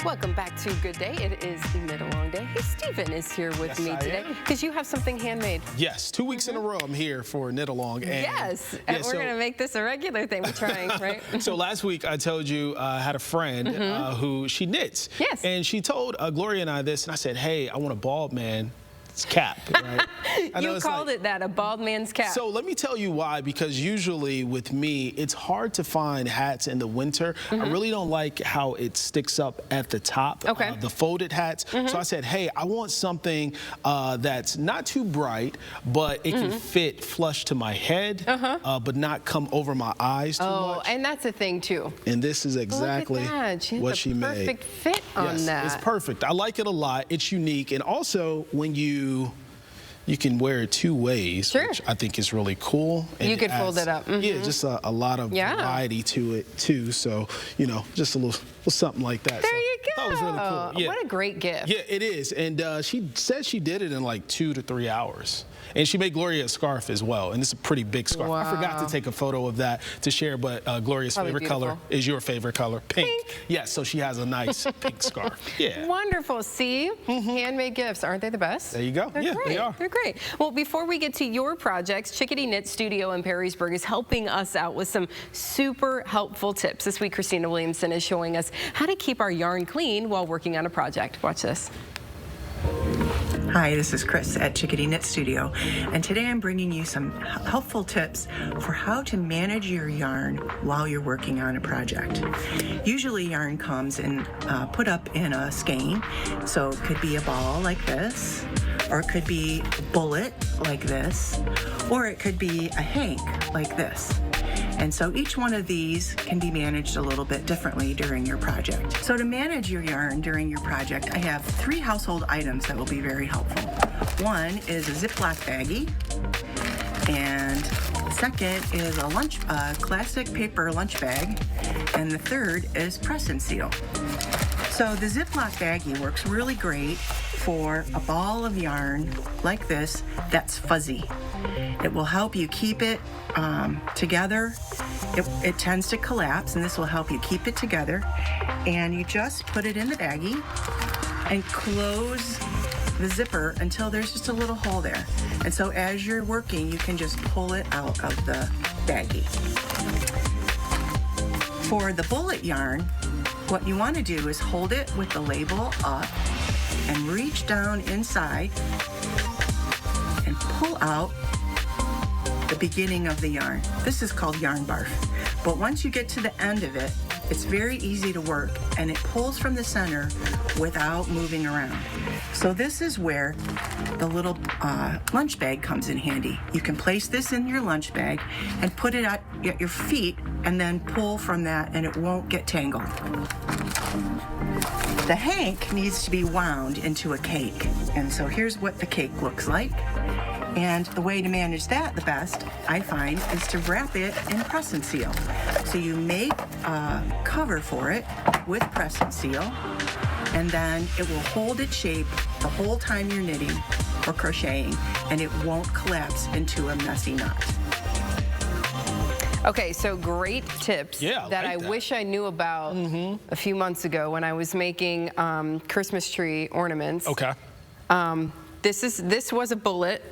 Welcome back to Good Day. It is Knit Along Day. Hey, Stephen is here with me today because you have something handmade. Yes, 2 weeks in a row I'm here for Knit Along. And yes, and we're going to make this a regular thing. We're trying, right? So last week I told you I had a friend who she knits. Yes. And she told Gloria and I this, and I said, hey, I want a bald man's cap, right? You called it that, a bald man's cap. So let me tell you why, because usually with me, it's hard to find hats in the winter. I really don't like how it sticks up at the top, the folded hats. So I said, hey, I want something that's not too bright, but it can fit flush to my head, but not come over my eyes too much. Oh, and that's a thing too. And this is exactly what she made. Perfect fit on that. It's perfect. I like it a lot. It's unique. And also when you can wear it two ways, which I think is really cool. And you could fold it up. Yeah, just a lot of variety to it too. So, you know, just a little something like that. There you go. That was really cool. Yeah. What a great gift. Yeah, it is. And she said she did it in like 2 to 3 hours. And she made Gloria a scarf as well. And it's a pretty big scarf. Wow. I forgot to take a photo of that to share, but Gloria's favorite color is your favorite color, pink. Yes, so she has a nice pink scarf. Yeah. Wonderful. See? Handmade gifts. Aren't they the best? There you go. They're great. They are. They're great. Well, before we get to your projects, Chickadee Knit Studio in Perrysburg is helping us out with some super helpful tips. This week, Christina Williamson is showing us how to keep our yarn clean while working on a project. Watch this. Hi, this is Chris at Chickadee Knit Studio, and today I'm bringing you some helpful tips for how to manage your yarn while you're working on a project. Usually yarn comes and put up in a skein, so it could be a ball like this, or it could be a bullet like this, or it could be a hank like this. And so each one of these can be managed a little bit differently during your project. So to manage your yarn during your project, I have 3 household items that will be very helpful. One is a Ziploc baggie, and the second is a classic paper lunch bag, and the third is press and seal. So the Ziploc baggie works really great for a ball of yarn like this that's fuzzy. It will help you keep it together. It tends to collapse, and this will help you keep it together. And you just put it in the baggie and close the zipper until there's just a little hole there. And so as you're working, you can just pull it out of the baggie. For the bullet yarn, what you want to do is hold it with the label up and reach down inside and pull out the beginning of the yarn. This is called yarn barf. But once you get to the end of it, it's very easy to work, and it pulls from the center without moving around. So this is where the little lunch bag comes in handy. You can place this in your lunch bag and put it at your feet and then pull from that, and it won't get tangled. The hank needs to be wound into a cake, and so here's what the cake looks like. And the way to manage that the best, I find, is to wrap it in press and seal. So you make a cover for it with press and seal, and then it will hold its shape the whole time you're knitting or crocheting, and it won't collapse into a messy knot. Okay, so great tips that I wish I knew about a few months ago when I was making Christmas tree ornaments. Okay. This was a bullet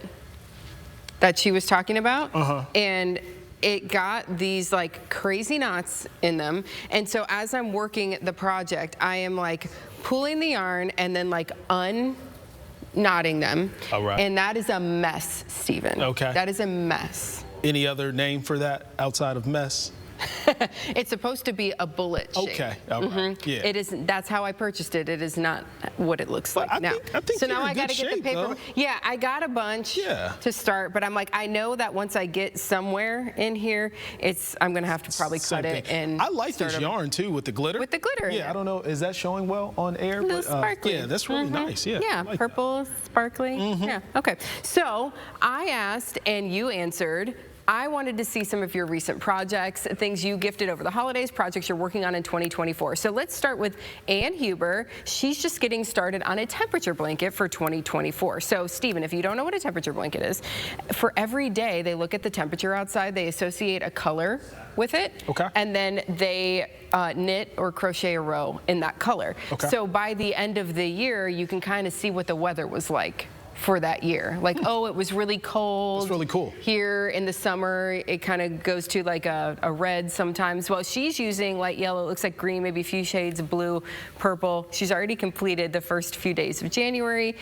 that she was talking about, and it got these like crazy knots in them. And so as I'm working the project, I am like pulling the yarn and then like unknotting them. And that is a mess, Stephen. Okay. That is a mess. Any other name for that outside of mess? It's supposed to be a bullet shape. Okay. All right. Yeah. It isn't. That's how I purchased it. It is not what it looks like now. I think so now I got to get the paper. Though. Yeah, I got a bunch to start, but I'm like, I know that once I get somewhere in here, I'm gonna have to probably cut it and. I like this yarn too with the glitter. With the glitter. Yeah, I don't know. Is that showing well on air? No, sparkly. Yeah, that's really nice. Yeah. Yeah, like purple, sparkly. Yeah. Okay. So I asked and you answered. I wanted to see some of your recent projects, things you gifted over the holidays, projects you're working on in 2024. So let's start with Ann Huber. She's just getting started on a temperature blanket for 2024. So Stephen, if you don't know what a temperature blanket is, for every day they look at the temperature outside, they associate a color with it, and then they knit or crochet a row in that color. So by the end of the year, you can kind of see what the weather was like for that year. Like, oh, it was really cold. That's really cool. Here in the summer, it kind of goes to like a red sometimes. Well, she's using light yellow, it looks like green, maybe a few shades of blue, purple. She's already completed the first few days of January.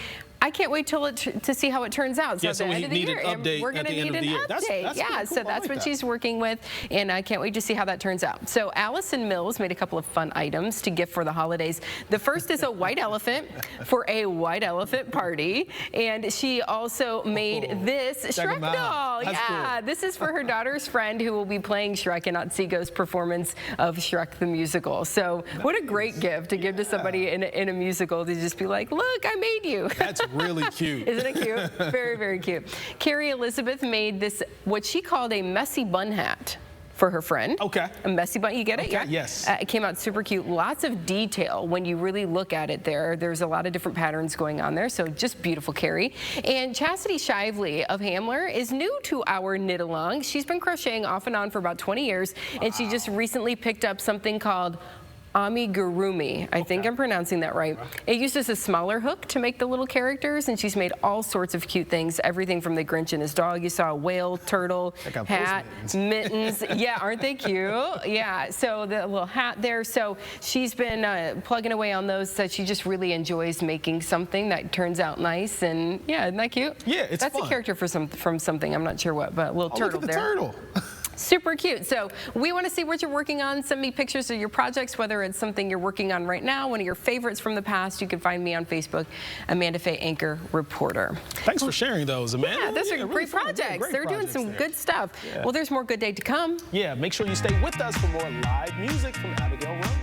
I can't wait to see how it turns out. So Yeah, at so the we end of the need year, an update we're going at to the end need of the an year. update. That's Yeah, cool. so that's what she's working with, and I can't wait to see how that turns out. So Allison Mills made a couple of fun items to gift for the holidays. The first is a white elephant for a white elephant party, and she also made this Shrek doll. Yeah, cool. This is for her daughter's friend who will be playing Shrek in Otsego performance of Shrek the musical. So what a great gift to give to somebody in a musical, to just be like, look, I made you. That's really cute. Isn't it cute? Very, very cute. Carrie Elizabeth made this, what she called a messy bun hat for her friend. A messy bun, you get it? Okay, Yeah. yes. It came out super cute. Lots of detail when you really look at it there. There's a lot of different patterns going on there, so just beautiful, Carrie. And Chastity Shively of Hamler is new to our knit along. She's been crocheting off and on for about 20 years, and she just recently picked up something called amigurumi. I think I'm pronouncing that right. It uses a smaller hook to make the little characters, and she's made all sorts of cute things. Everything from the Grinch and his dog. You saw a whale, turtle, hat, mittens. Yeah, aren't they cute? Yeah, so the little hat there. So she's been plugging away on those. So she just really enjoys making something that turns out nice. And yeah, isn't that cute? Yeah, it's That's fun. a character from something. I'm not sure what, but a little turtle look at the there. turtle. Super cute. So we want to see what you're working on. Send me pictures of your projects, whether it's something you're working on right now, one of your favorites from the past. You can find me on Facebook, Amanda Faye Anchor Reporter. Thanks for sharing those, Amanda. Yeah, those are really great fun. projects. Great They're doing projects some there. good stuff. Yeah. Well, there's more Good Day to come. Yeah, make sure you stay with us for more live music from Abigail Rose.